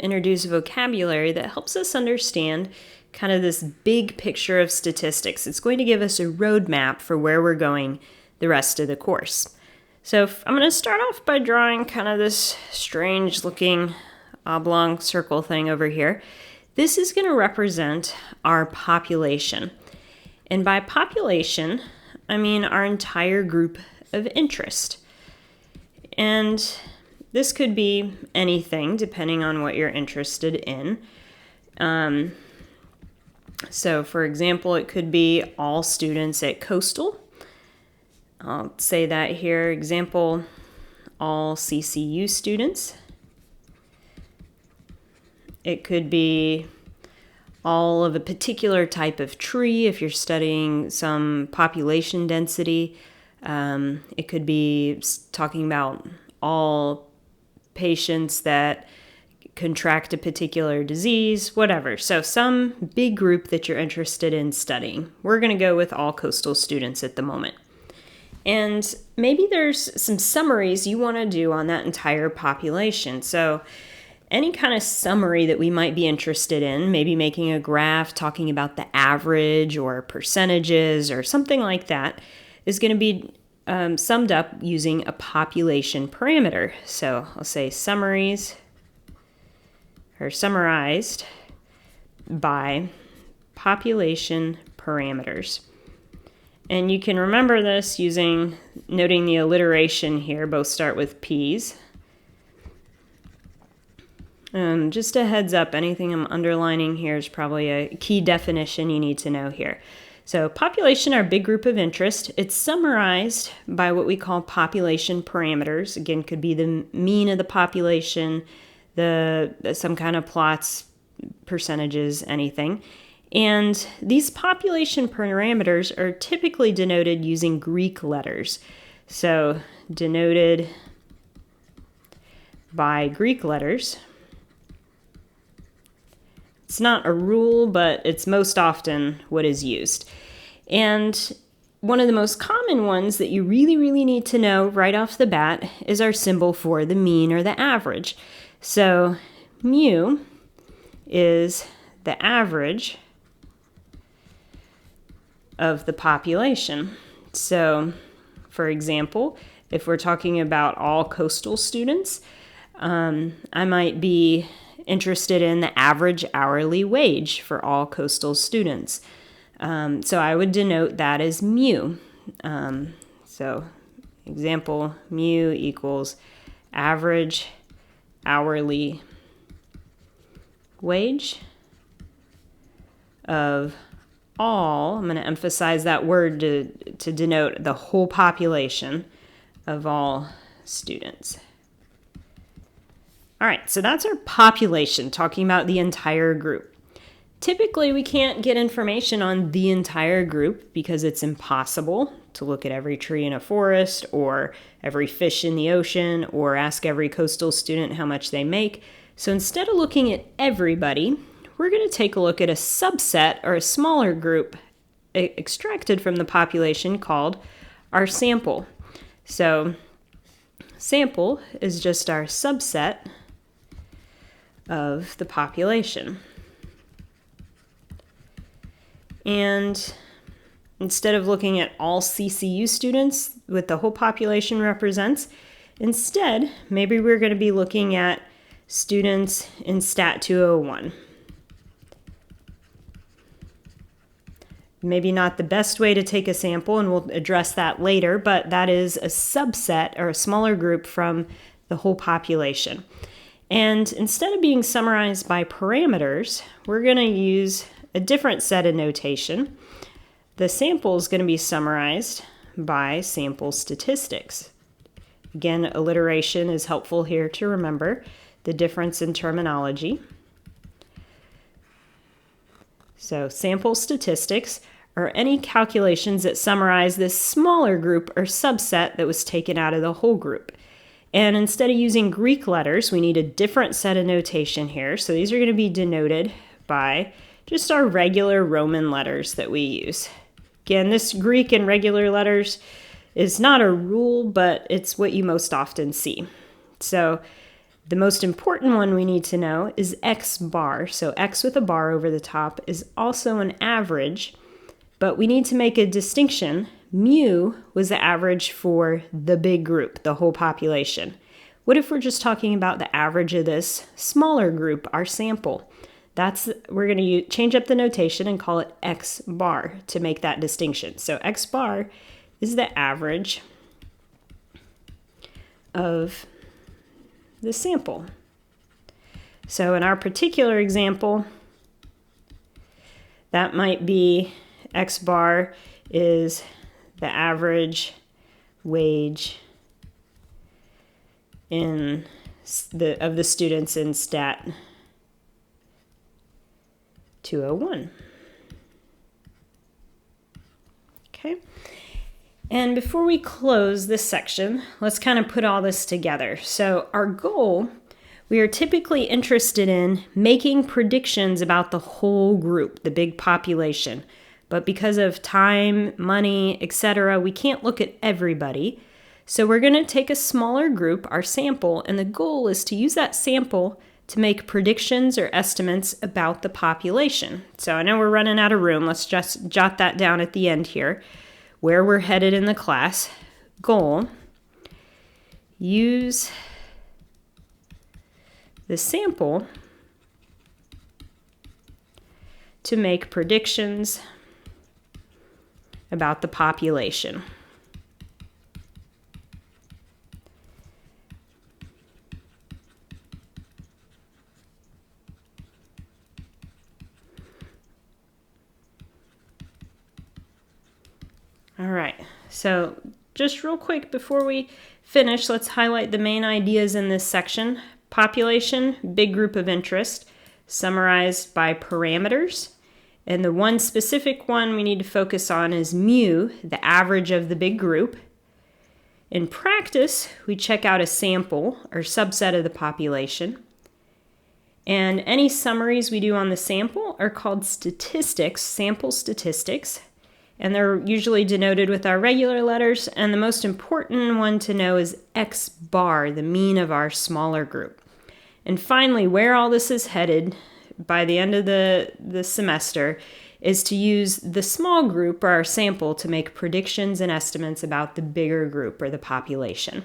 introduce vocabulary that helps us understand kind of this big picture of statistics. It's going to give us a roadmap for where we're going the rest of the course. So I'm going to start off by drawing kind of this strange looking oblong circle thing over here. This is going to represent our population. And by population, I mean our entire group of interest. And this could be anything depending on what you're interested in. So for example, it could be all students at Coastal. I'll say that here. Example, all CCU students. It could be all of a particular type of tree if you're studying some population density. It could be talking about all patients that contract a particular disease, whatever. So some big group that you're interested in studying. We're going to go with all Coastal students at the moment. And maybe there's some summaries you want to do on that entire population. So any kind of summary that we might be interested in, maybe making a graph talking about the average or percentages or something like that, is going to be summed up using a population parameter. So I'll say summaries are summarized by population parameters. And you can remember this using noting the alliteration here. Both start with P's. Just a heads up, anything I'm underlining here is probably a key definition you need to know here. So population, our big group of interest, it's summarized by what we call population parameters. Again, could be the mean of the population, some kind of plots, percentages, anything. And these population parameters are typically denoted using Greek letters. So denoted by Greek letters. It's not a rule, but it's most often what is used. And one of the most common ones that you really need to know right off the bat is our symbol for the mean or the average. So mu is the average of the population. So for example, if we're talking about all Coastal students, I might be interested in the average hourly wage for all Coastal students. So I would denote that as mu. So example, mu equals average hourly wage of all, I'm going to emphasize that word to denote the whole population of all students. All right, so that's our population, talking about the entire group. Typically, we can't get information on the entire group because it's impossible to look at every tree in a forest or every fish in the ocean or ask every Coastal student how much they make. So instead of looking at everybody, we're going to take a look at a subset or a smaller group extracted from the population called our sample. So sample is just our subset of the population. And instead of looking at all CCU students, what the whole population represents, instead, maybe we're going to be looking at students in Stat 201. Maybe not the best way to take a sample, and we'll address that later, but that is a subset or a smaller group from the whole population. And instead of being summarized by parameters, we're going to use a different set of notation. The sample is going to be summarized by sample statistics. Again, alliteration is helpful here to remember the difference in terminology. So sample statistics are any calculations that summarize this smaller group or subset that was taken out of the whole group. And instead of using Greek letters, we need a different set of notation here. So these are going to be denoted by just our regular Roman letters that we use. Again, this Greek and regular letters is not a rule, but it's what you most often see. So The most important one we need to know is x bar. So x with a bar over the top is also an average, but we need to make a distinction. Mu was the average for the big group, the whole population. What if we're just talking about the average of this smaller group, our sample? We're going to change up the notation and call it x bar to make that distinction. So x bar is the average of the sample. So in our particular example, that might be x bar is the average wage of the students in Stat 201. Okay. And before we close this section, let's kind of put all this together. So our goal, we are typically interested in making predictions about the whole group, the big population. But because of time, money, etc., we can't look at everybody. So we're going to take a smaller group, our sample, and the goal is to use that sample to make predictions or estimates about the population. So I know we're running out of room. Let's just jot that down at the end here. Where we're headed in the class. Goal, use the sample to make predictions about the population. All right, so just real quick before we finish, let's highlight the main ideas in this section. Population, big group of interest, summarized by parameters. And the one specific one we need to focus on is mu, the average of the big group. In practice, we check out a sample or subset of the population. And any summaries we do on the sample are called statistics, sample statistics. And they're usually denoted with our regular letters. And the most important one to know is x bar, the mean of our smaller group. And finally, where all this is headed by the end of the semester is to use the small group or our sample to make predictions and estimates about the bigger group or the population.